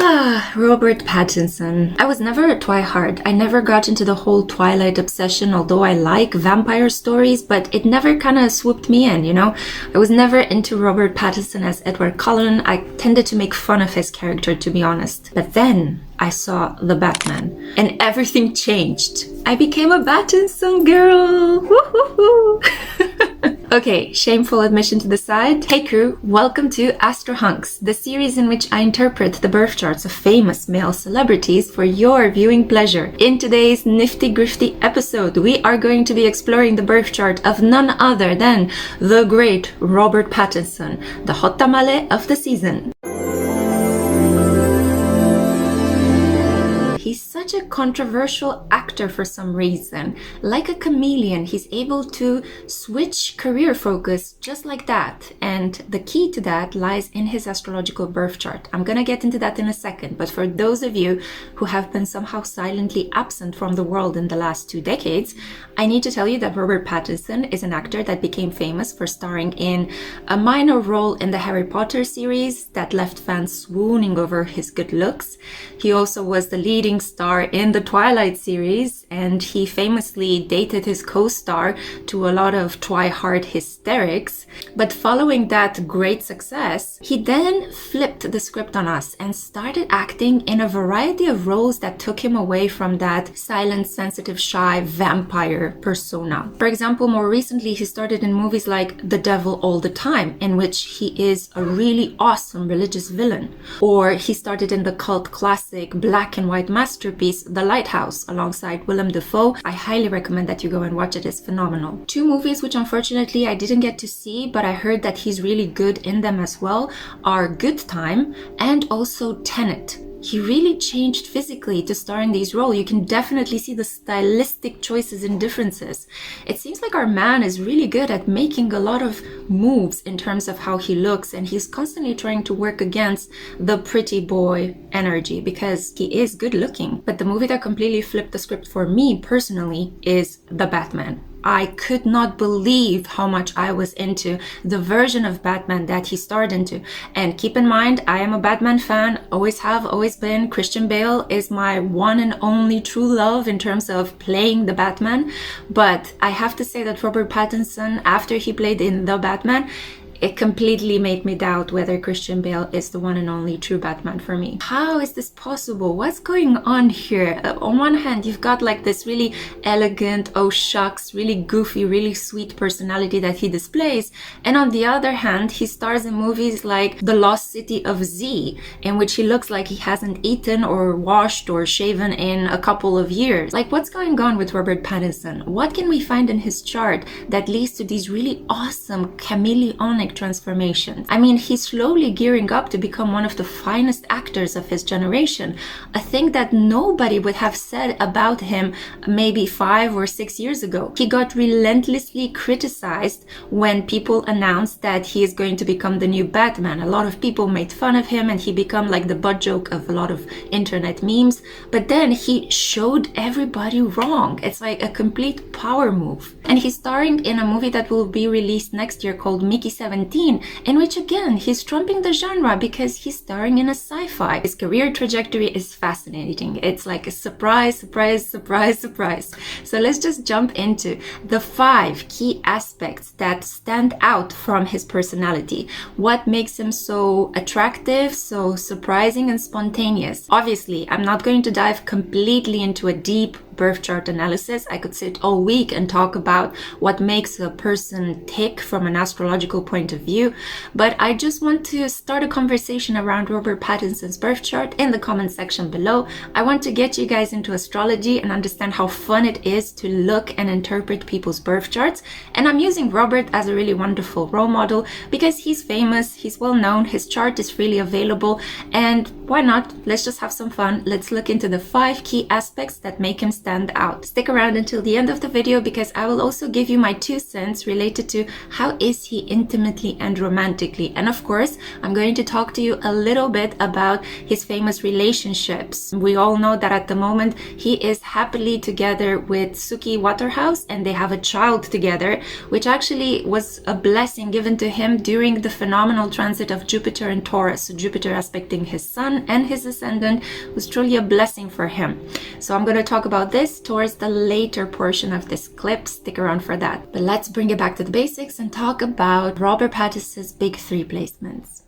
Robert Pattinson. I was never a twihard. I never got into the whole Twilight obsession, although I like vampire stories, but it never kind of swooped me in, you know? I was never into Robert Pattinson as Edward Cullen. I tended to make fun of his character, to be honest. But then I saw The Batman, and everything changed. I became a Pattinson girl! Woo-hoo-hoo! Okay, shameful admission to the side. Hey crew, welcome to ASTROHUNKS, the series in which I interpret the birth charts of famous male celebrities for your viewing pleasure. In today's nifty-grifty episode, we are going to be exploring the birth chart of none other than the great Robert Pattinson, the hot tamale of the season. He's such a controversial actor for some reason. Like a chameleon, he's able to switch career focus just like that. And the key to that lies in his astrological birth chart. I'm gonna get into that in a second, but for those of you who have been somehow silently absent from the world in the last 2 decades, I need to tell you that Robert Pattinson is an actor that became famous for starring in a minor role in the Harry Potter series that left fans swooning over his good looks. He also was the leading star in the Twilight series, and he famously dated his co-star to a lot of twihard hysterics. But following that great success, he then flipped the script on us and started acting in a variety of roles that took him away from that silent, sensitive, shy vampire persona. For example, more recently he started in movies like The Devil All the Time, in which he is a really awesome religious villain. Or he started in the cult classic black and white masterpiece The Lighthouse alongside Willem Dafoe. I highly recommend that you go and watch it. It's phenomenal. 2 movies which unfortunately I didn't get to see, but I heard that he's really good in them as well, are Good Time and also Tenet. He really changed physically to star in these roles. You can definitely see the stylistic choices and differences. It seems like our man is really good at making a lot of moves in terms of how he looks, and he's constantly trying to work against the pretty boy energy because he is good looking. But the movie that completely flipped the script for me personally is The Batman. I could not believe how much I was into the version of Batman that he starred into. And keep in mind, I am a Batman fan, always have, always been. Christian Bale is my one and only true love in terms of playing the Batman. But I have to say that Robert Pattinson, after he played in The Batman, it completely made me doubt whether Christian Bale is the one and only true Batman for me. How is this possible? What's going on here? On one hand, you've got like this really elegant, oh shucks, really goofy, really sweet personality that he displays. And on the other hand, he stars in movies like The Lost City of Z, in which he looks like he hasn't eaten or washed or shaven in a couple of years. Like, what's going on with Robert Pattinson? What can we find in his chart that leads to these really awesome chameleonic transformations? I mean, he's slowly gearing up to become one of the finest actors of his generation, a thing that nobody would have said about him maybe 5 or 6 years ago. He got relentlessly criticized when people announced that he is going to become the new Batman. A lot of people made fun of him and he became like the butt joke of a lot of internet memes, but then he showed everybody wrong. It's like a complete power move. And he's starring in a movie that will be released next year called Mickey 17, in which again he's trumping the genre because he's starring in a sci-fi. His career trajectory is fascinating. It's like a surprise, surprise, surprise, surprise. So let's just jump into the 5 key aspects that stand out from his personality. What makes him so attractive, so surprising and spontaneous? Obviously, I'm not going to dive completely into a deep birth chart analysis. I could sit all week and talk about what makes a person tick from an astrological point of view, but I just want to start a conversation around Robert Pattinson's birth chart in the comment section below. I want to get you guys into astrology and understand how fun it is to look and interpret people's birth charts, and I'm using Robert as a really wonderful role model because he's famous, he's well known, his chart is freely available, and why not? Let's just have some fun. Let's look into the 5 key aspects that make him stand stand out. Stick around until the end of the video because I will also give you my 2 cents related to how is he intimately and romantically. And of course, I'm going to talk to you a little bit about his famous relationships. We all know that at the moment he is happily together with Suki Waterhouse and they have a child together, which actually was a blessing given to him during the phenomenal transit of Jupiter and Taurus. So Jupiter aspecting his sun and his ascendant was truly a blessing for him. So I'm going to talk about this towards the later portion of this clip. Stick around for that. But let's bring it back to the basics and talk about Robert Pattinson's big 3 placements.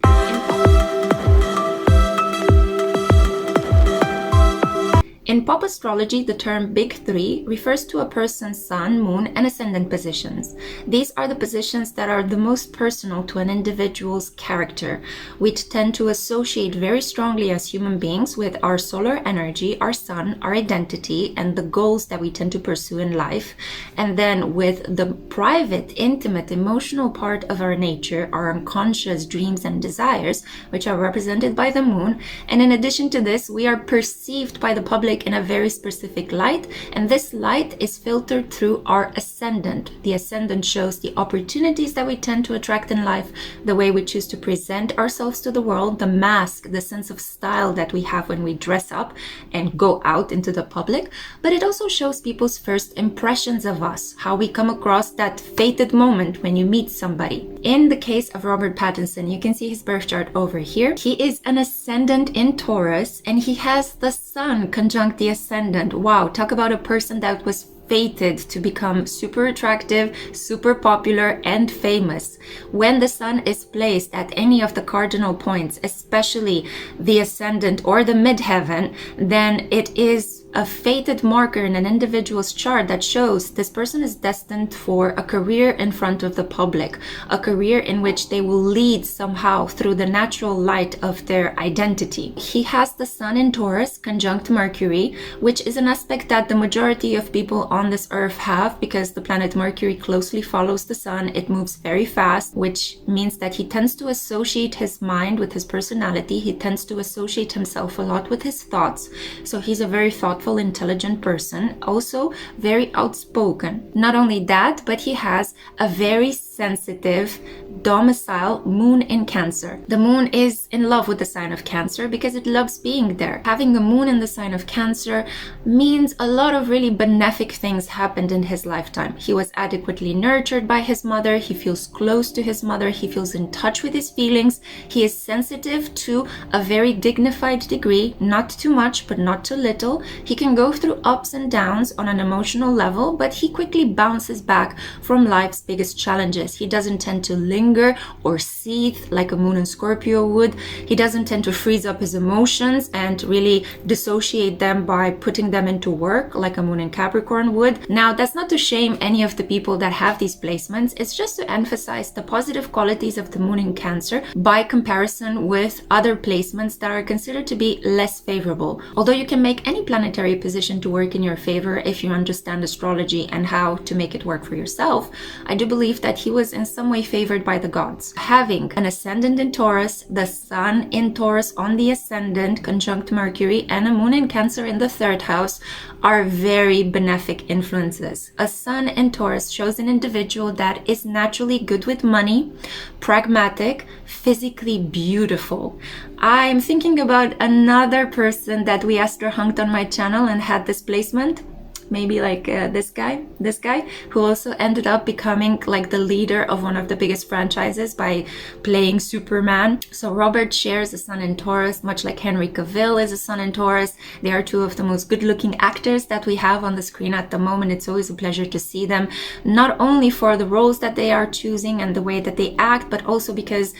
In pop astrology, the term Big 3 refers to a person's sun, moon, and ascendant positions. These are the positions that are the most personal to an individual's character. We tend to associate very strongly as human beings with our solar energy, our sun, our identity, and the goals that we tend to pursue in life. And then with the private, intimate, emotional part of our nature, our unconscious dreams and desires, which are represented by the moon. And in addition to this, we are perceived by the public in a very specific light, and this light is filtered through our ascendant. The ascendant shows the opportunities that we tend to attract in life, the way we choose to present ourselves to the world, the mask, the sense of style that we have when we dress up and go out into the public. But it also shows people's first impressions of us, how we come across that fated moment when you meet somebody. In the case of Robert Pattinson, you can see his birth chart over here. He is an ascendant in Taurus and he has the sun conjunct the ascendant. Wow, talk about a person that was fated to become super attractive, super popular, and famous. When the sun is placed at any of the cardinal points, especially the ascendant or the midheaven, then it is a fated marker in an individual's chart that shows this person is destined for a career in front of the public, a career in which they will lead somehow through the natural light of their identity. He has the sun in Taurus conjunct Mercury, which is an aspect that the majority of people on this earth have because the planet Mercury closely follows the sun. It moves very fast, which means that he tends to associate his mind with his personality. He tends to associate himself a lot with his thoughts. So he's a very thoughtful, intelligent person, also very outspoken. Not only that, but he has a very sensitive domicile moon in Cancer. The moon is in love with the sign of Cancer because it loves being there. Having a moon in the sign of Cancer means a lot of really benefic things happened in his lifetime. He was adequately nurtured by his mother. He feels close to his mother. He feels in touch with his feelings. He is sensitive to a very dignified degree, not too much, but not too little. He can go through ups and downs on an emotional level, but he quickly bounces back from life's biggest challenges. He doesn't tend to linger or seethe like a moon in Scorpio would. He doesn't tend to freeze up his emotions and really dissociate them by putting them into work like a moon in Capricorn would. Now, that's not to shame any of the people that have these placements. It's just to emphasize the positive qualities of the moon in Cancer by comparison with other placements that are considered to be less favorable. Although you can make any planetary position to work in your favor if you understand astrology and how to make it work for yourself, I do believe that he was in some way favored by the gods. Having an ascendant in Taurus, the sun in Taurus on the ascendant conjunct Mercury, and a moon in Cancer in the 3rd house are very benefic influences. A sun in Taurus shows an individual that is naturally good with money, pragmatic, physically beautiful. I'm thinking about another person that we astrohunked on my channel and had this placement. Maybe like this guy who also ended up becoming like the leader of one of the biggest franchises by playing Superman. So Robert shares a sun in Taurus, much like Henry Cavill is a sun in Taurus. They are 2 of the most good-looking actors that we have on the screen at the moment. It's always a pleasure to see them, not only for the roles that they are choosing and the way that they act, but also because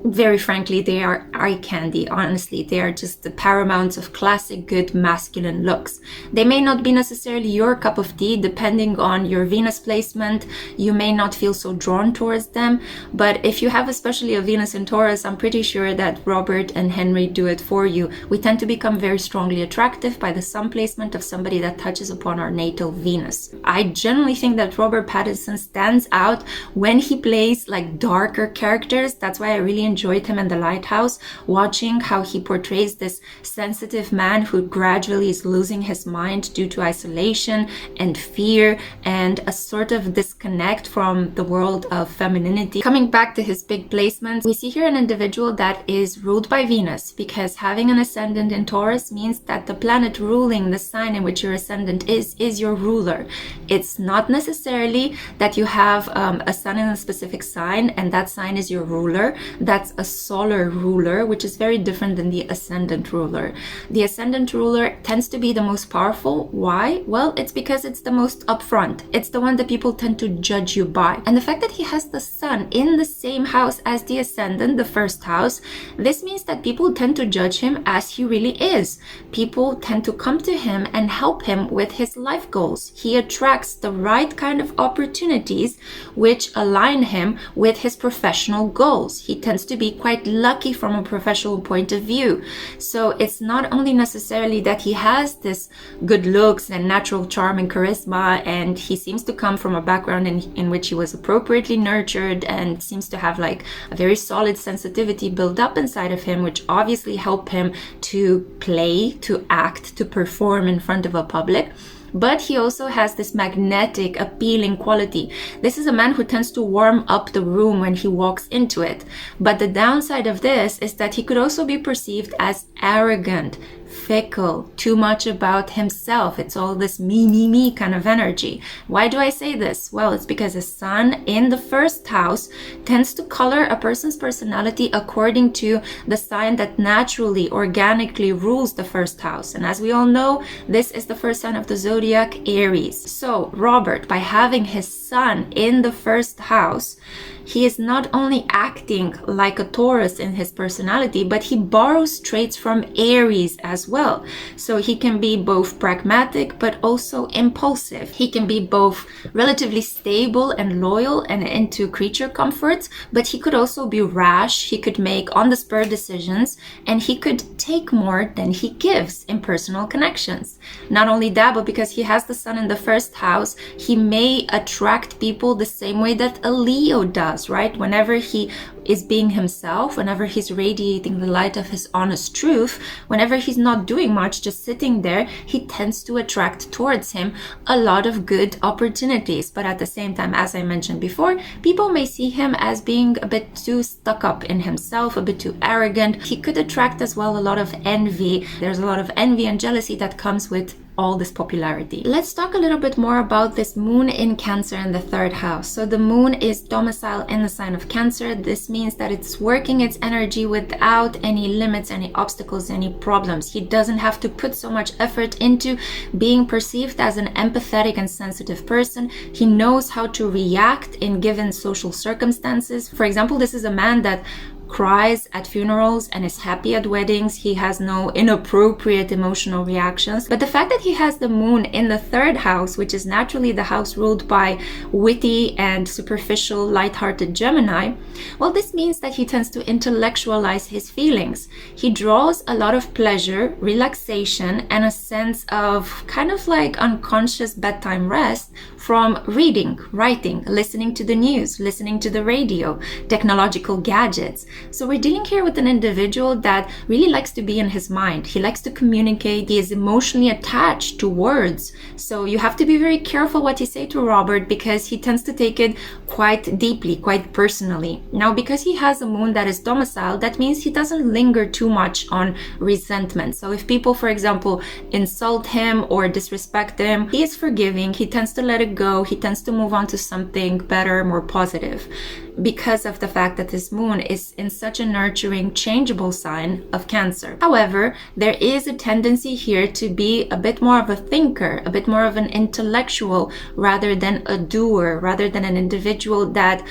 very frankly, they are eye candy. Honestly, they are just the paramounts of classic good masculine looks. They may not be necessarily your cup of tea. Depending on your Venus placement, you may not feel so drawn towards them, but if you have especially a Venus in Taurus, I'm pretty sure that Robert and Henry do it for you. We tend to become very strongly attractive by the sun placement of somebody that touches upon our natal Venus. I generally think that Robert Pattinson stands out when he plays like darker characters. That's why I really enjoyed him in The Lighthouse, watching how he portrays this sensitive man who gradually is losing his mind due to isolation and fear and a sort of disconnect from the world of femininity. Coming back to his big placements, we see here an individual that is ruled by Venus, because having an ascendant in Taurus means that the planet ruling the sign in which your ascendant is your ruler. It's not necessarily that you have a sun in a specific sign and that sign is your ruler. That's a solar ruler, which is very different than the ascendant ruler. The ascendant ruler tends to be the most powerful. Why? Well, it's because it's the most upfront. It's the one that people tend to judge you by. And the fact that he has the sun in the same house as the ascendant, the first house, this means that people tend to judge him as he really is. People tend to come to him and help him with his life goals. He attracts the right kind of opportunities which align him with his professional goals. He tends to be quite lucky from a professional point of view. So it's not only necessarily that he has this good looks and natural charm and charisma, and he seems to come from a background in which he was appropriately nurtured and seems to have like a very solid sensitivity built up inside of him, which obviously help him to play, to act, to perform in front of a public. But he also has this magnetic, appealing quality. This is a man who tends to warm up the room when he walks into it. But the downside of this is that he could also be perceived as arrogant, fickle, too much about himself. It's all this me kind of energy. Why do I say this? Well, it's because the sun in the first house tends to color a person's personality according to the sign that naturally, organically rules the first house. And as we all know, this is the first sign of the zodiac, Aries. So Robert, by having his sun in the first house, he is not only acting like a Taurus in his personality, but he borrows traits from Aries as well. So he can be both pragmatic, but also impulsive. He can be both relatively stable and loyal and into creature comforts, but he could also be rash. He could make on-the-spur decisions, and he could take more than he gives in personal connections. Not only that, but because he has the sun in the first house, he may attract people the same way that a Leo does. Right? Whenever he is being himself, whenever he's radiating the light of his honest truth, whenever he's not doing much, just sitting there, he tends to attract towards him a lot of good opportunities. But at the same time, as I mentioned before, people may see him as being a bit too stuck up in himself, a bit too arrogant. He could attract as well a lot of envy. There's a lot of envy and jealousy that comes with all this popularity. Let's talk a little bit more about this moon in Cancer in the third house. So the moon is domiciled in the sign of Cancer. This means that it's working its energy without any limits, any obstacles, any problems. He doesn't have to put so much effort into being perceived as an empathetic and sensitive person. He knows how to react in given social circumstances. For example, this is a man that cries at funerals and is happy at weddings. He has no inappropriate emotional reactions. But the fact that he has the moon in the third house, which is naturally the house ruled by witty and superficial, light-hearted Gemini, well, this means that he tends to intellectualize his feelings. He draws a lot of pleasure, relaxation, and a sense of kind of like unconscious bedtime rest from reading, writing, listening to the news, listening to the radio, technological gadgets. So we're dealing here with an individual that really likes to be in his mind. He likes to communicate. He is emotionally attached to words. So you have to be very careful what you say to Robert, because he tends to take it quite deeply, quite personally. Now, because he has a moon that is domiciled, that means he doesn't linger too much on resentment. So if people, for example, insult him or disrespect him, he is forgiving. He tends to let it go. He tends to move on to something better, more positive, because of the fact that this moon is in such a nurturing, changeable sign of Cancer. However, there is a tendency here to be a bit more of a thinker, a bit more of an intellectual, rather than a doer, rather than an individual that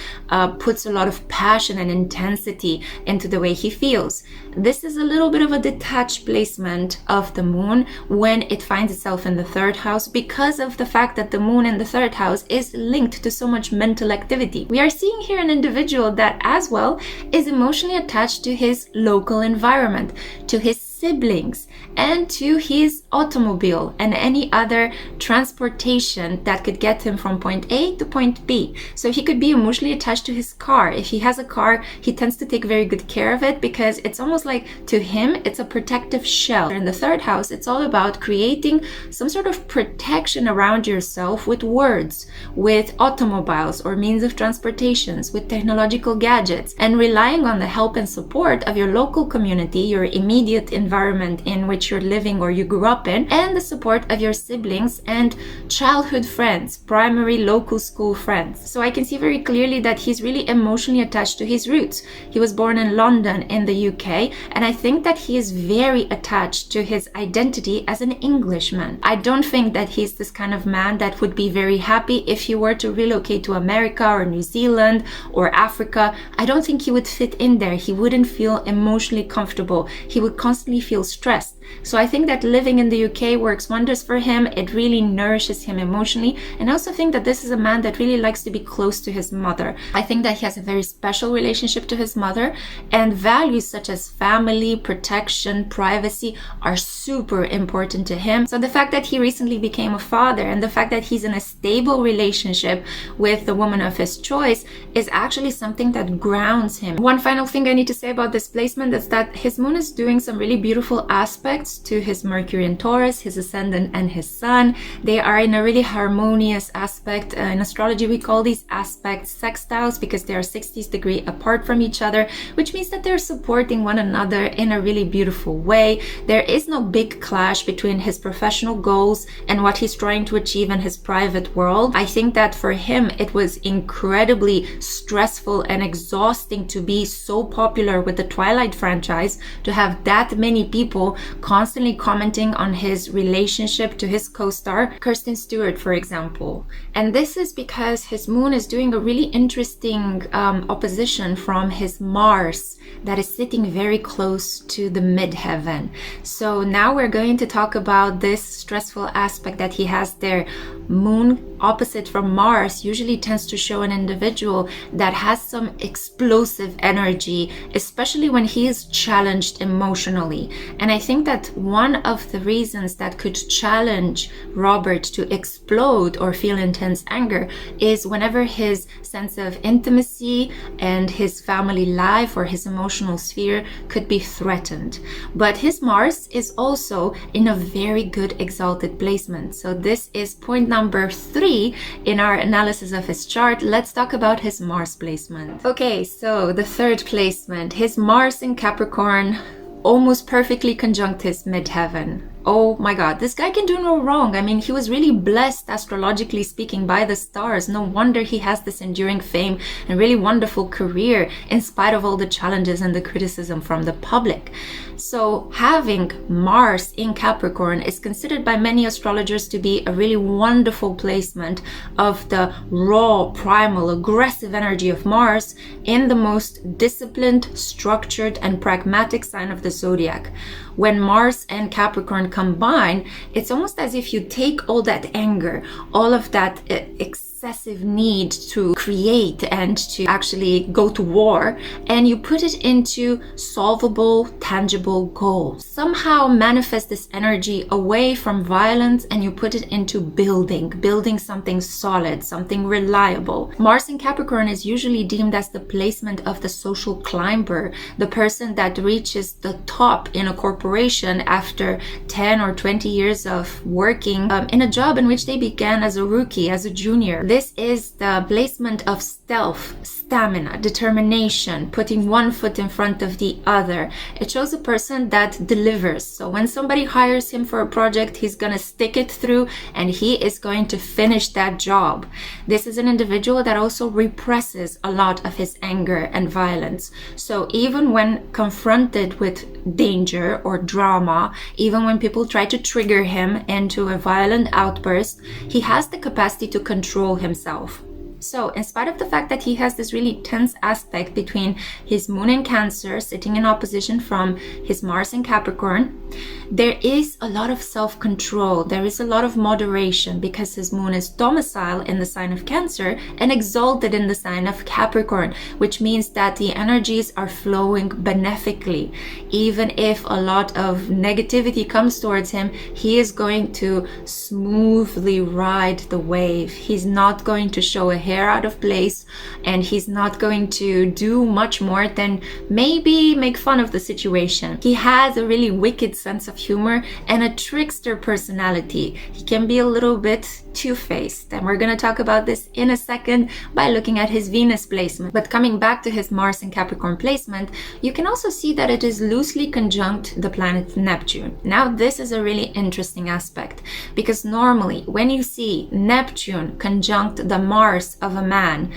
puts a lot of passion and intensity into the way he feels. This is a little bit of a detached placement of the moon when it finds itself in the third house, because of the fact that the moon in the third house is linked to so much mental activity. We are seeing here an individual that as well is emotionally attached to his local environment, to his siblings, and to his automobile and any other transportation that could get him from point A to point B. So he could be emotionally attached to his car. If he has a car, he tends to take very good care of it because it's almost like, to him, it's a protective shell. In the third house, it's all about creating some sort of protection around yourself with words, with automobiles or means of transportations, with technological gadgets, and relying on the help and support of your local community, your immediate environment in which you're living or you grew up in, and the support of your siblings and childhood friends, primary local school friends. So I can see very clearly that he's really emotionally attached to his roots. He was born in London in the UK, and I think that he is very attached to his identity as an Englishman. I don't think that he's this kind of man that would be very happy if he were to relocate to America or New Zealand or Africa. I don't think he would fit in there. He wouldn't feel emotionally comfortable. He would constantly feel stressed. So I think that living in the UK works wonders for him. It really nourishes him emotionally. And I also think that this is a man that really likes to be close to his mother. I think that he has a very special relationship to his mother, and values such as family, protection, privacy are super important to him. So the fact that he recently became a father and the fact that he's in a stable relationship with the woman of his choice is actually something that grounds him. One final thing I need to say about this placement is that his moon is doing some really beautiful aspects to his Mercury in Taurus, his ascendant, and his sun. They are in a really harmonious aspect. In astrology, we call these aspects sextiles because they are 60 degrees apart from each other, which means that they're supporting one another in a really beautiful way. There is no big clash between his professional goals and what he's trying to achieve in his private world. I think that for him, it was incredibly stressful and exhausting to be so popular with the Twilight franchise, to have that many people constantly commenting on his relationship to his co-star, Kristen Stewart, for example. And this is because his moon is doing a really interesting opposition from his Mars that is sitting very close to the midheaven. So now we're going to talk about this stressful aspect that he has there. Moon opposite from Mars usually tends to show an individual that has some explosive energy, especially when he is challenged emotionally. And I think that one of the reasons that could challenge Robert to explode or feel intense anger is whenever his sense of intimacy and his family life or his emotional sphere could be threatened. But his Mars is also in a very good exalted placement. So this is point number 3 in our analysis of his chart. Let's talk about his Mars placement. Okay, so the third placement, his Mars in Capricorn almost perfectly conjunct his midheaven. Oh my God, this guy can do no wrong. I mean, he was really blessed, astrologically speaking, by the stars. No wonder he has this enduring fame and really wonderful career in spite of all the challenges and the criticism from the public. So having Mars in Capricorn is considered by many astrologers to be a really wonderful placement of the raw, primal, aggressive energy of Mars in the most disciplined, structured, and pragmatic sign of the zodiac. When Mars and Capricorn combine, it's almost as if you take all that anger, all of that excessive need to create and to actually go to war, and you put it into solvable, tangible goals. Somehow manifest this energy away from violence and you put it into building something solid, something reliable. Mars in Capricorn is usually deemed as the placement of the social climber, the person that reaches the top in a corporation after 10 or 20 years of working in a job in which they began as a rookie, as a junior. This is the placement of stealth, stamina, determination, putting one foot in front of the other. It shows a person that delivers. So when somebody hires him for a project, he's gonna stick it through and he is going to finish that job. This is an individual that also represses a lot of his anger and violence. So even when confronted with danger or drama, even when people try to trigger him into a violent outburst, he has the capacity to control himself. So in spite of the fact that he has this really tense aspect between his moon in Cancer sitting in opposition from his Mars in Capricorn, there is a lot of self-control, there is a lot of moderation, because his moon is domiciled in the sign of Cancer and exalted in the sign of Capricorn, which means that the energies are flowing benefically. Even if a lot of negativity comes towards him, he is going to smoothly ride the wave. He's not going to show a hair out of place, and he's not going to do much more than maybe make fun of the situation. He has a really wicked sense of humor and a trickster personality. He can be a little bit two-faced, and we're going to talk about this in a second by looking at his Venus placement. But coming back to his Mars and Capricorn placement, you can also see that it is loosely conjunct the planet Neptune. Now this is a really interesting aspect, because normally when you see Neptune conjunct the Mars of a man,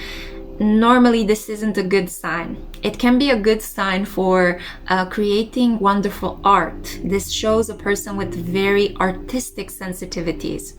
normally this isn't a good sign. It can be a good sign for creating wonderful art. This shows a person with very artistic sensitivities.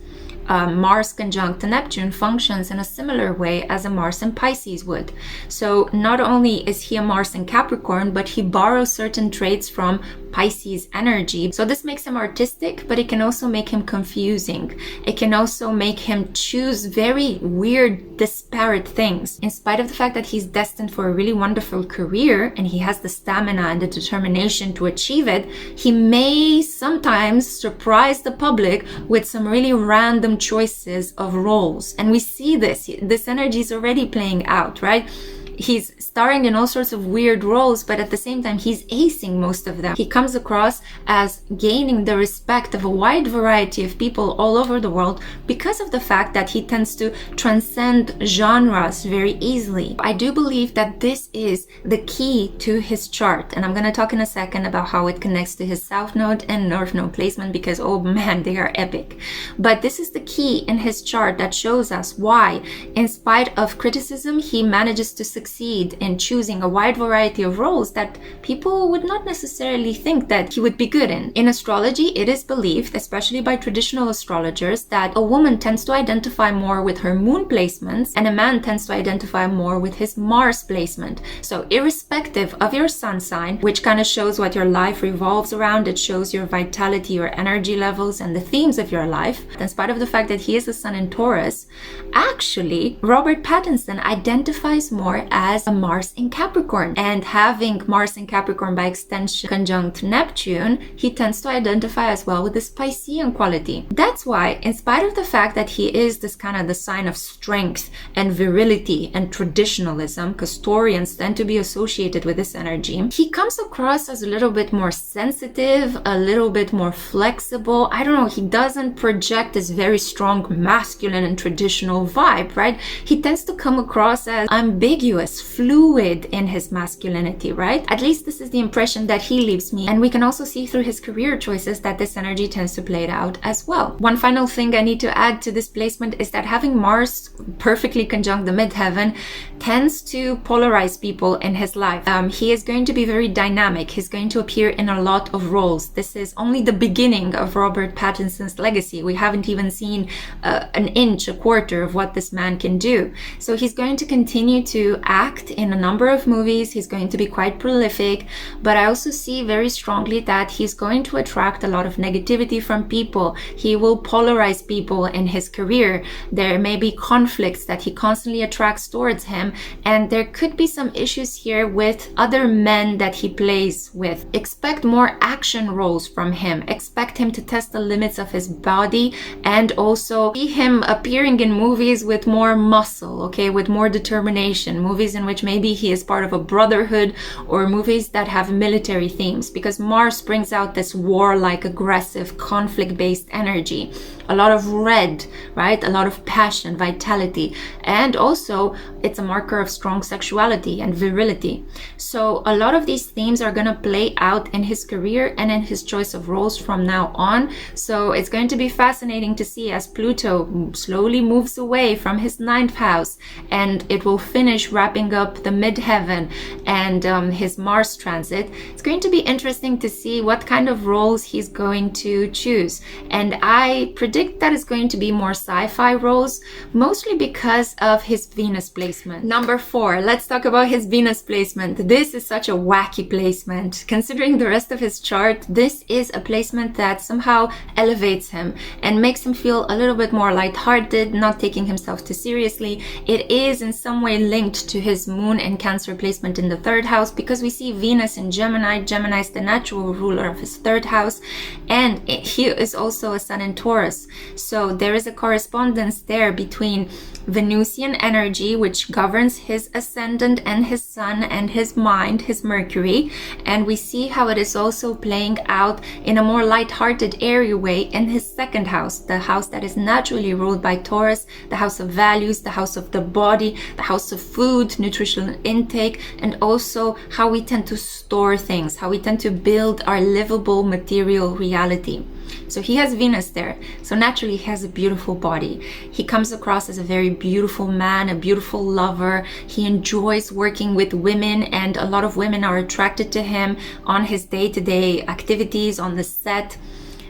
Mars conjunct Neptune functions in a similar way as a Mars in Pisces would. So not only is he a Mars in Capricorn, but he borrows certain traits from Pisces energy. So this makes him artistic, but it can also make him confusing. It can also make him choose very weird, disparate things. In spite of the fact that he's destined for a really wonderful career and he has the stamina and the determination to achieve it, he may sometimes surprise the public with some really random choices of roles. And we see this energy is already playing out, right? He's starring in all sorts of weird roles, but at the same time, he's acing most of them. He comes across as gaining the respect of a wide variety of people all over the world because of the fact that he tends to transcend genres very easily. I do believe that this is the key to his chart, and I'm going to talk in a second about how it connects to his South Node and North Node placement, because oh man, they are epic. But this is the key in his chart that shows us why, in spite of criticism, he manages to succeed in choosing a wide variety of roles that people would not necessarily think that he would be good in. In astrology, it is believed, especially by traditional astrologers, that a woman tends to identify more with her moon placements and a man tends to identify more with his Mars placement. So irrespective of your sun sign, which kind of shows what your life revolves around, it shows your vitality, your energy levels, and the themes of your life. In spite of the fact that he is the sun in Taurus, actually, Robert Pattinson identifies more as a Mars in Capricorn, and having Mars in Capricorn by extension conjunct Neptune, he tends to identify as well with this Piscean quality. That's why, in spite of the fact that he is this kind of the sign of strength and virility and traditionalism, because Taurians tend to be associated with this energy, he comes across as a little bit more sensitive, a little bit more flexible. I don't know, he doesn't project this very strong masculine and traditional vibe, right? He tends to come across as ambiguous, fluid in his masculinity, right? At least this is the impression that he leaves me. And we can also see through his career choices that this energy tends to play it out as well. One final thing I need to add to this placement is that having Mars perfectly conjunct the midheaven tends to polarize people in his life. He is going to be very dynamic. He's going to appear in a lot of roles. This is only the beginning of Robert Pattinson's legacy. We haven't even seen an inch, a quarter of what this man can do. So he's going to continue to act in a number of movies. He's going to be quite prolific, but I also see very strongly that he's going to attract a lot of negativity from people. He will polarize people in his career. There may be conflicts that he constantly attracts towards him, and there could be some issues here with other men that he plays with. Expect more action roles from him. Expect him to test the limits of his body, and also see him appearing in movies with more muscle, okay, with more determination, movies in which maybe he is part of a brotherhood, or movies that have military themes, because Mars brings out this warlike, aggressive, conflict-based energy. A lot of red, right? A lot of passion, vitality, and also it's a marker of strong sexuality and virility. So a lot of these themes are going to play out in his career and in his choice of roles from now on. So it's going to be fascinating to see as Pluto slowly moves away from his 9th house, and it will finish rapidly wrapping up the midheaven and his Mars transit, it's going to be interesting to see what kind of roles he's going to choose. And I predict that it's going to be more sci-fi roles, mostly because of his Venus placement. Number 4, let's talk about his Venus placement. This is such a wacky placement. Considering the rest of his chart, this is a placement that somehow elevates him and makes him feel a little bit more lighthearted, not taking himself too seriously. It is in some way linked to his Moon and Cancer placement in the 3rd house, because we see Venus in Gemini. Gemini is the natural ruler of his 3rd house, and he is also a Sun in Taurus. So there is a correspondence there between Venusian energy, which governs his ascendant and his Sun and his mind, his Mercury, and we see how it is also playing out in a more light-hearted, airy way in his 2nd house, the house that is naturally ruled by Taurus, the house of values, the house of the body, the house of food, nutritional intake, and also how we tend to store things, how we tend to build our livable material reality. So he has Venus there. So naturally he has a beautiful body. He comes across as a very beautiful man, a beautiful lover. He enjoys working with women, and a lot of women are attracted to him on his day-to-day activities on the set.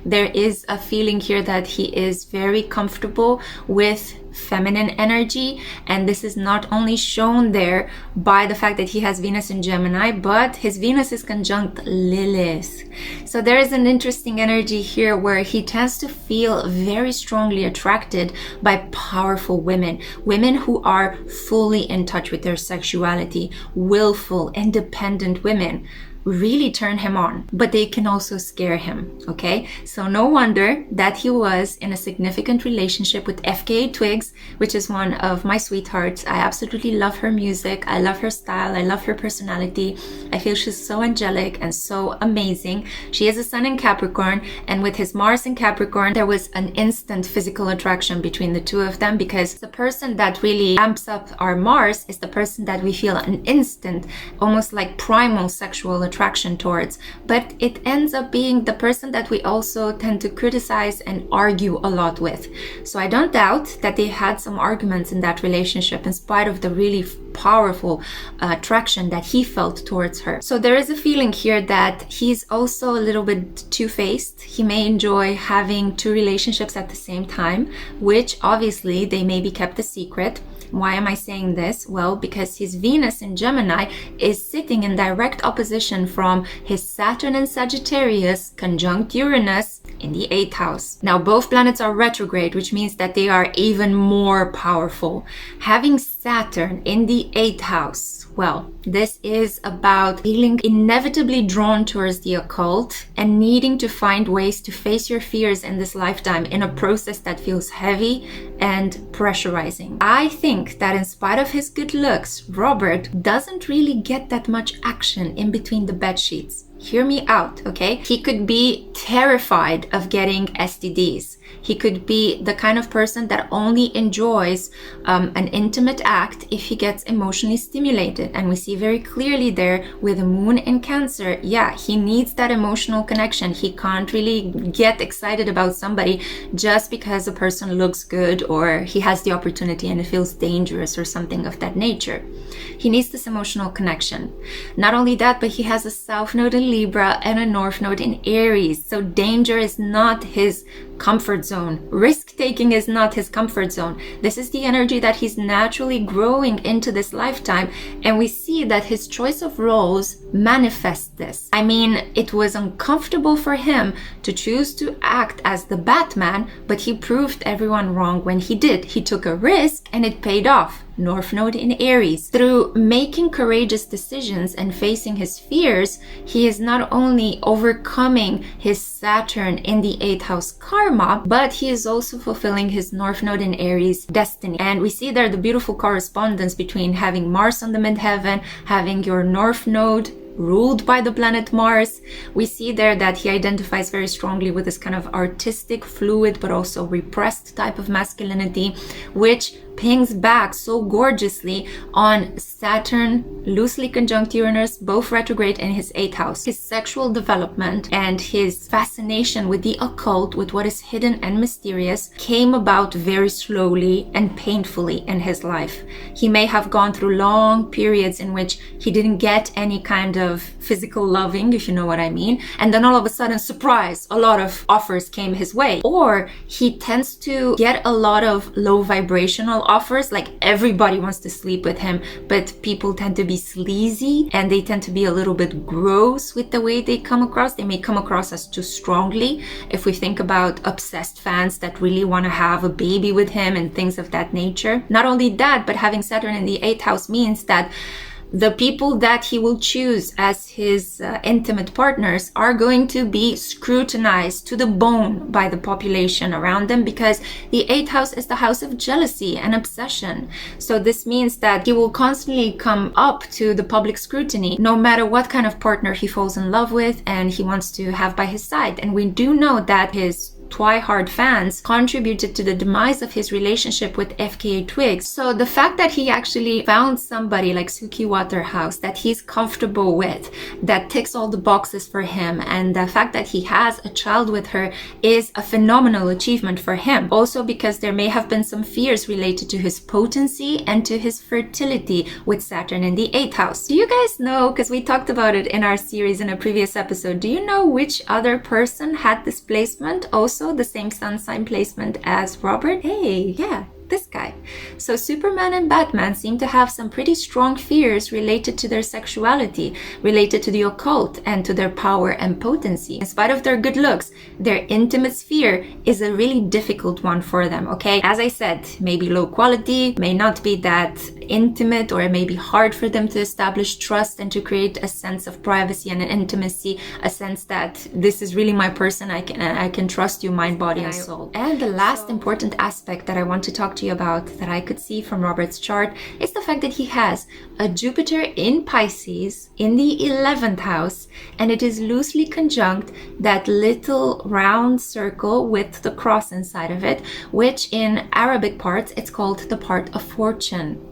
There is a feeling here that he is very comfortable with feminine energy, and this is not only shown there by the fact that he has Venus in Gemini, but his Venus is conjunct Lilith. So there is an interesting energy here where he tends to feel very strongly attracted by powerful women, women who are fully in touch with their sexuality, willful, independent women. Really turn him on, but they can also scare him, okay? So no wonder that he was in a significant relationship with FKA Twigs, which is one of my sweethearts. I absolutely love her music. I love her style. I love her personality. I feel she's so angelic and so amazing. She is a Sun in Capricorn, and with his Mars in Capricorn, there was an instant physical attraction between the two of them, because the person that really amps up our Mars is the person that we feel an instant, almost like primal sexual attraction towards, but it ends up being the person that we also tend to criticize and argue a lot with. So I don't doubt that they had some arguments in that relationship in spite of the really powerful attraction that he felt towards her. So there is a feeling here that he's also a little bit two-faced. He may enjoy having 2 relationships at the same time, which obviously they may be kept a secret. Why am I saying this? Well, because his Venus in Gemini is sitting in direct opposition from his Saturn in Sagittarius conjunct Uranus in the 8th house. Now, both planets are retrograde, which means that they are even more powerful. Having Saturn in the 8th house, well, this is about feeling inevitably drawn towards the occult and needing to find ways to face your fears in this lifetime in a process that feels heavy and pressurizing. I think that in spite of his good looks, Robert doesn't really get that much action in between the bed sheets. Hear me out, okay? He could be terrified of getting STDs. He could be the kind of person that only enjoys an intimate act if he gets emotionally stimulated. And we see very clearly there with the Moon in Cancer, yeah, he needs that emotional connection. He can't really get excited about somebody just because a person looks good or he has the opportunity and it feels dangerous or something of that nature. He needs this emotional connection. Not only that, but he has a South Node in Libra and a North Node in Aries. So danger is not his comfort zone. Risk-taking is not his comfort zone. This is the energy that he's naturally growing into this lifetime, and we see that his choice of roles manifests this. I mean, it was uncomfortable for him to choose to act as the Batman, but he proved everyone wrong when he did. He took a risk and it paid off. North Node in Aries. Through making courageous decisions and facing his fears, he is not only overcoming his Saturn in the 8th house karma, but he is also fulfilling his North Node in Aries destiny. And we see there the beautiful correspondence between having Mars on the midheaven, having your North Node ruled by the planet Mars. We see there that he identifies very strongly with this kind of artistic, fluid, but also repressed type of masculinity, which pings back so gorgeously on Saturn, loosely conjunct Uranus, both retrograde in his 8th house. His sexual development and his fascination with the occult, with what is hidden and mysterious, came about very slowly and painfully in his life. He may have gone through long periods in which he didn't get any kind of physical loving, if you know what I mean, and then all of a sudden, surprise, a lot of offers came his way. Or he tends to get a lot of low vibrational offers, like everybody wants to sleep with him, but people tend to be sleazy and they tend to be a little bit gross with the way they come across. They may come across as too strongly. If we think about obsessed fans that really want to have a baby with him and things of that nature. Not only that, but having Saturn in the 8th house means that the people that he will choose as his intimate partners are going to be scrutinized to the bone by the population around them, because the 8th house is the house of jealousy and obsession. So this means that he will constantly come up to the public scrutiny, no matter what kind of partner he falls in love with and he wants to have by his side. And we do know that his Twihard fans contributed to the demise of his relationship with FKA Twigs. So the fact that he actually found somebody like Suki Waterhouse that he's comfortable with, that ticks all the boxes for him, and the fact that he has a child with her is a phenomenal achievement for him. Also because there may have been some fears related to his potency and to his fertility with Saturn in the 8th house. Do you guys know, because we talked about it in our series in a previous episode, do you know which other person had this placement also? The same sun sign placement as Robert? Hey, yeah, this guy. So Superman and Batman seem to have some pretty strong fears related to their sexuality, related to the occult, and to their power and potency. In spite of their good looks, their intimate sphere is a really difficult one for them, okay? As I said, maybe low quality, may not be that intimate, or it may be hard for them to establish trust and to create a sense of privacy and an intimacy, a sense that this is really my person, I can trust you, mind, body, and soul. And the last important aspect that I want to talk to you about that I could see from Robert's chart is the fact that he has a Jupiter in Pisces in the 11th house, and it is loosely conjunct that little round circle with the cross inside of it, which in Arabic parts it's called the part of fortune.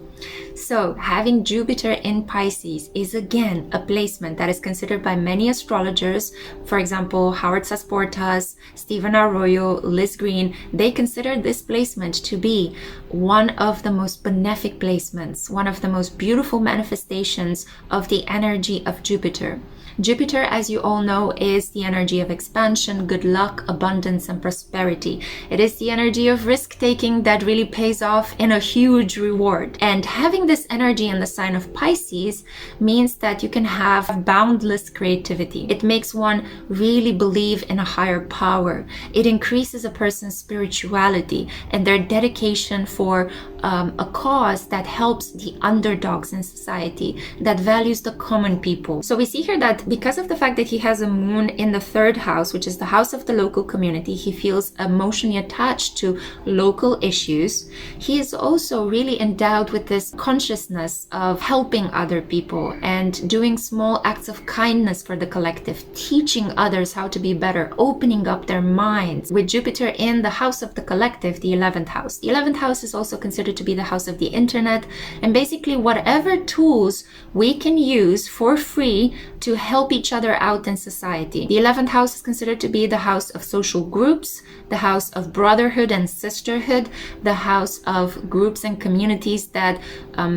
So having Jupiter in Pisces is again a placement that is considered by many astrologers, for example, Howard Sasportas, Stephen Arroyo, Liz Green, they consider this placement to be one of the most benefic placements, one of the most beautiful manifestations of the energy of Jupiter. Jupiter, as you all know, is the energy of expansion, good luck, abundance, and prosperity. It is the energy of risk-taking that really pays off in a huge reward. And having this energy in the sign of Pisces means that you can have boundless creativity. It makes one really believe in a higher power. It increases a person's spirituality and their dedication for a cause that helps the underdogs in society, that values the common people. So we see here that because of the fact that he has a moon in the 3rd house, which is the house of the local community, he feels emotionally attached to local issues. He is also really endowed with this consciousness of helping other people and doing small acts of kindness for the collective, teaching others how to be better, opening up their minds. With Jupiter in the house of the collective, the 11th house. The 11th house is also considered to be the house of the internet, and basically whatever tools we can use for free to help each other out in society. The 11th house is considered to be the house of social groups, the house of brotherhood and sisterhood, the house of groups and communities that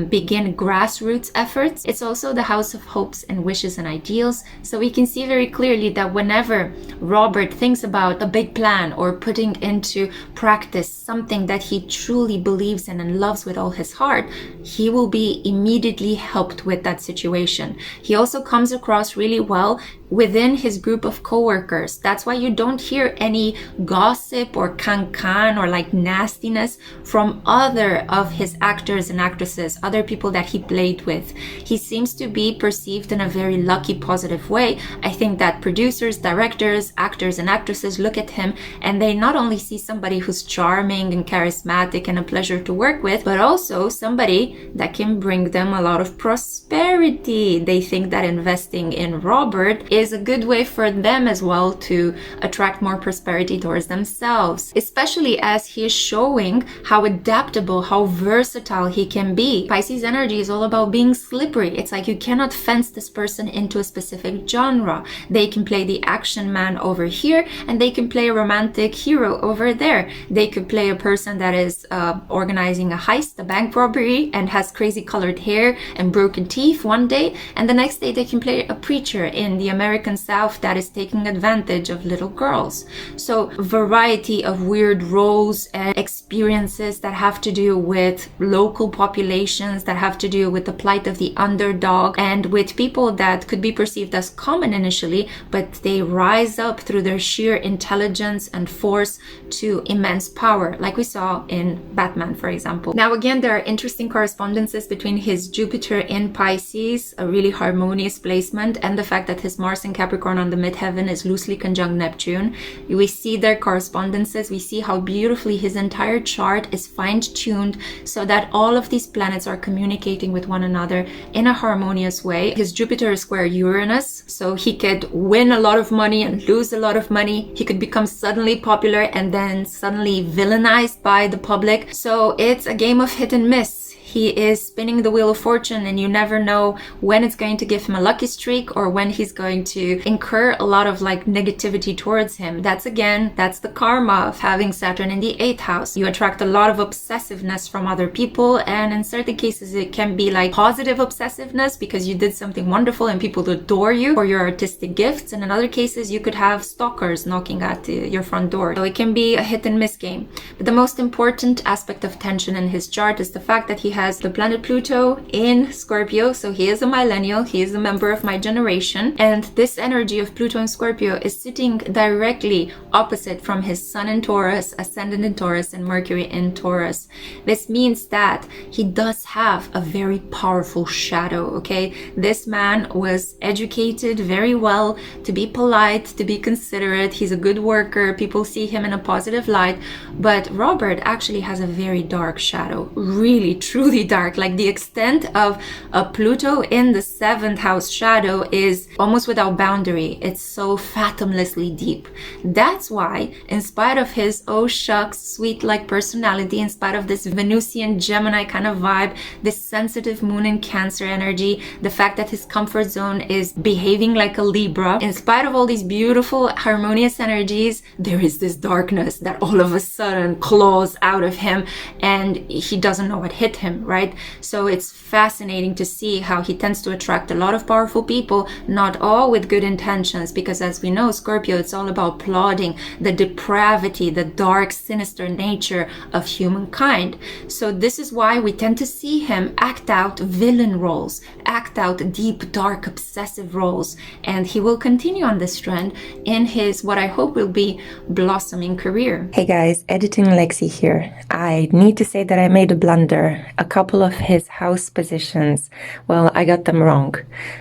begin grassroots efforts. It's also the house of hopes and wishes and ideals. So we can see very clearly that whenever Robert thinks about a big plan or putting into practice something that he truly believes in and loves with all his heart, he will be immediately helped with that situation. He also comes across really well within his group of co-workers. That's why you don't hear any gossip or can or like nastiness from other of his actors and actresses, other people that he played with. He seems to be perceived in a very lucky, positive way. I think that producers, directors, actors, and actresses look at him and they not only see somebody who's charming and charismatic and a pleasure to work with, but also somebody that can bring them a lot of prosperity. They think that investing in Robert is is a good way for them as well to attract more prosperity towards themselves, especially as he is showing how adaptable, how versatile he can be. Pisces energy is all about being slippery. It's like you cannot fence this person into a specific genre. They can play the action man over here, and they can play a romantic hero over there. They could play a person that is organizing a heist, a bank robbery, and has crazy colored hair and broken teeth one day, and the next day they can play a preacher in the American South that is taking advantage of little girls. So variety of weird roles and experiences that have to do with local populations, that have to do with the plight of the underdog, and with people that could be perceived as common initially, but they rise up through their sheer intelligence and force to immense power, like we saw in Batman, for example. Now again, there are interesting correspondences between his Jupiter in Pisces, a really harmonious placement, and the fact that his Mars in Capricorn on the midheaven is loosely conjunct Neptune. We see their correspondences. We see how beautifully his entire chart is fine-tuned so that all of these planets are communicating with one another in a harmonious way. His Jupiter is square Uranus, so he could win a lot of money and lose a lot of money. He could become suddenly popular and then suddenly villainized by the public. So it's a game of hit and miss. He is spinning the wheel of fortune, and you never know when it's going to give him a lucky streak or when he's going to incur a lot of like negativity towards him. That's the karma of having Saturn in the 8th house. You attract a lot of obsessiveness from other people, and in certain cases it can be like positive obsessiveness because you did something wonderful and people adore you for your artistic gifts, and in other cases you could have stalkers knocking at your front door. So it can be a hit and miss game. But the most important aspect of tension in his chart is the fact that he has the planet Pluto in Scorpio, so he is a millennial, he is a member of my generation, and this energy of Pluto in Scorpio is sitting directly opposite from his Sun in Taurus, Ascendant in Taurus, and Mercury in Taurus. This means that he does have a very powerful shadow, okay? This man was educated very well to be polite, to be considerate, he's a good worker, people see him in a positive light, but Robert actually has a very dark shadow, really, truly dark. Like the extent of a Pluto in the 7th house shadow is almost without boundary. It's so fathomlessly deep. That's why, in spite of his oh shucks sweet like personality, in spite of this Venusian Gemini kind of vibe, this sensitive moon in Cancer energy, the fact that his comfort zone is behaving like a Libra, in spite of all these beautiful harmonious energies, there is this darkness that all of a sudden claws out of him and he doesn't know what hit him, right? So it's fascinating to see how he tends to attract a lot of powerful people, not all with good intentions, because as we know, Scorpio, it's all about plotting the depravity, the dark, sinister nature of humankind. So this is why we tend to see him act out villain roles, act out deep, dark, obsessive roles, and he will continue on this trend in his, what I hope will be, blossoming career. Hey guys, editing Lexi here. I need to say that I made a blunder. A couple of his house positions, well, I got them wrong.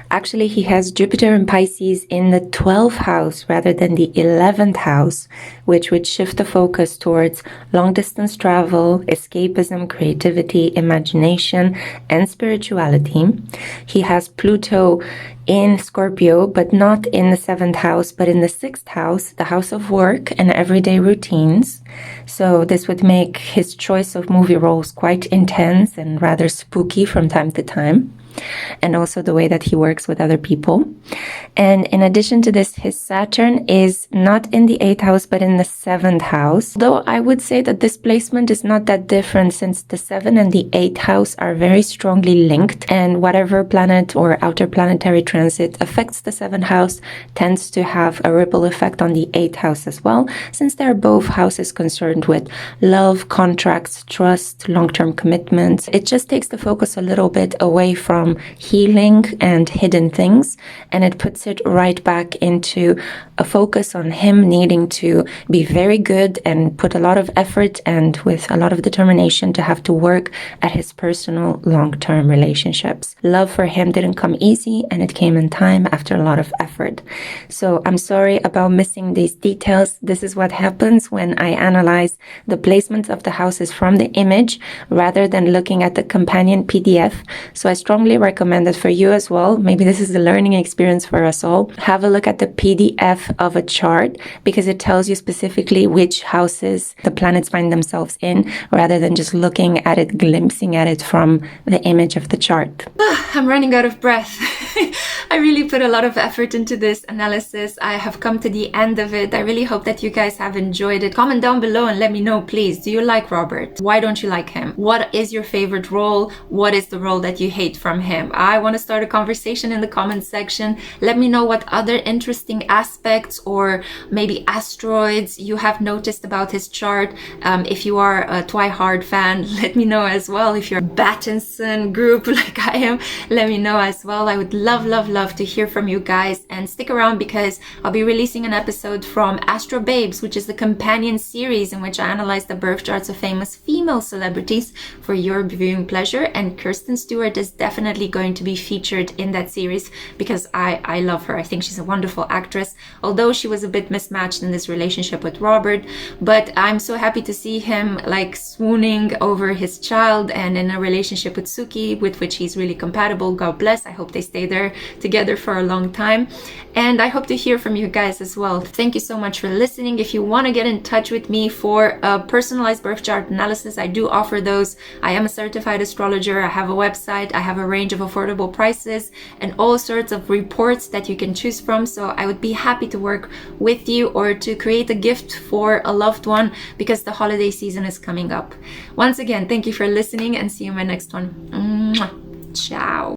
Actually, he has Jupiter and Pisces in the 12th house rather than the 11th house, which would shift the focus towards long distance travel, escapism, creativity, imagination, and spirituality. He has Pluto in Scorpio, but not in the 7th house, but in the 6th house, the house of work and everyday routines. So this would make his choice of movie roles quite intense and rather spooky from time to time. And also the way that he works with other people. And in addition to this, his Saturn is not in the 8th house, but in the 7th house. Though I would say that this placement is not that different, since the 7th and the 8th house are very strongly linked, and whatever planet or outer planetary transit affects the 7th house tends to have a ripple effect on the 8th house as well, since they're both houses concerned with love, contracts, trust, long-term commitments. It just takes the focus a little bit away from healing and hidden things, and it puts it right back into a focus on him needing to be very good and put a lot of effort and with a lot of determination to have to work at his personal long-term relationships. Love for him didn't come easy, and it came in time after a lot of effort. So I'm sorry about missing these details. This is what happens when I analyze the placements of the houses from the image rather than looking at the companion PDF. So I strongly strongly recommend that for you as well. Maybe this is a learning experience for us all. Have a look at the PDF of a chart, because it tells you specifically which houses the planets find themselves in, rather than just looking at it, glimpsing at it from the image of the chart. I'm running out of breath. I really put a lot of effort into this analysis. I have come to the end of it. I really hope that you guys have enjoyed it. Comment down below and let me know, please. Do you like Robert? Why don't you like him? What is your favorite role? What is the role that you hate from him? I want to start a conversation in the comment section. Let me know what other interesting aspects or maybe asteroids you have noticed about his chart. If you are a Twihard fan, let me know as well. If you're a Pattinson group like I am, let me know as well. I would love to hear from you guys, and stick around because I'll be releasing an episode from Astro Babes, which is the companion series in which I analyze the birth charts of famous female celebrities for your viewing pleasure, and Kirsten Stewart is definitely going to be featured in that series because I love her. I think she's a wonderful actress, although she was a bit mismatched in this relationship with Robert, but I'm so happy to see him like swooning over his child and in a relationship with Suki, with which he's really compatible. God bless. I hope they stay there together for a long time, and I hope to hear from you guys as well. Thank you so much for listening. If you want to get in touch with me for a personalized birth chart analysis, I do offer those. I am a certified astrologer. I have a website. I have a range of affordable prices and all sorts of reports that you can choose from, so I would be happy to work with you or to create a gift for a loved one, because the holiday season is coming up. Once again, thank you for listening, and see you in my next one. Mwah. Ciao.